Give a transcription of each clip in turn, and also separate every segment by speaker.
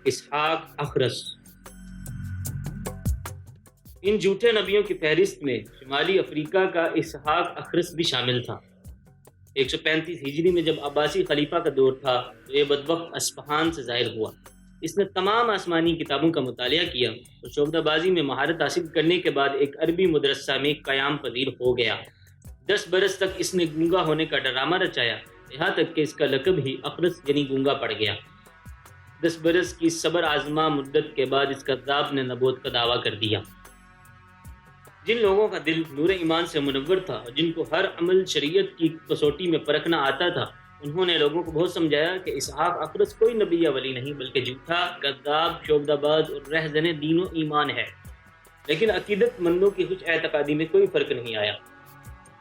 Speaker 1: اسحاق اخرس۔ ان جھوٹے نبیوں کی فہرست میں شمالی افریقہ کا اسحاق اخرس بھی شامل تھا۔ 135 ہجری میں جب عباسی خلیفہ کا دور تھا تو یہ بدبخت اصفہان سے ظاہر ہوا۔ اس نے تمام آسمانی کتابوں کا مطالعہ کیا اور شعبدہ بازی میں مہارت حاصل کرنے کے بعد ایک عربی مدرسہ میں قیام پذیر ہو گیا۔ 10 برس تک اس نے گونگا ہونے کا ڈرامہ رچایا، یہاں تک کہ اس کا لقب ہی اخرس یعنی گونگا پڑ گیا۔ 10 برس کی صبر آزما مدت کے بعد اس کذاب نے نبوت کا دعویٰ کر دیا۔ جن لوگوں کا دل نور ایمان سے منور تھا اور جن کو ہر عمل شریعت کی کسوٹی میں پرکھنا آتا تھا، انہوں نے لوگوں کو بہت سمجھایا کہ اسحاق اخرس کوئی نبی یا ولی نہیں بلکہ جھوٹا، کذاب، شعبدہ باز اور رہزن دین و ایمان ہے۔ لیکن عقیدت مندوں کی خوش اعتقادی میں کوئی فرق نہیں آیا۔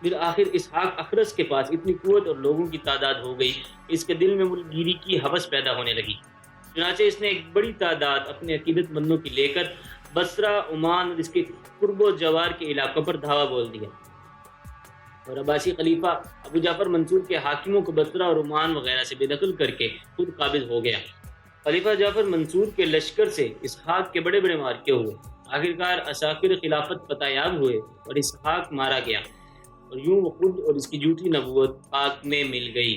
Speaker 1: پھر آخر اسحاق اخرس کے پاس اتنی قوت اور لوگوں کی تعداد ہو گئی کہ اس کے دل میں ملک گیری کی ہوس پیدا ہونے لگی۔ چنانچہ اس نے ایک بڑی تعداد اپنے عقیدت مندوں کی لے کر بصرہ، عمان اور اس کے قرب و جوار کے علاقوں پر دھاوا بول دیا اور عباسی خلیفہ ابو جعفر منصور کے حاکموں کو بصرہ اور عمان وغیرہ سے بے دخل کر کے خود قابض ہو گیا۔ خلیفہ جعفر منصور کے لشکر سے اسحاق کے بڑے بڑے معرکے ہوئے، آخرکار اساکر خلافت فتح یاب ہوئے اور اسحاق مارا گیا، اور یوں وہ خود اور اس کی جھوٹی نبوت خاک میں مل گئی۔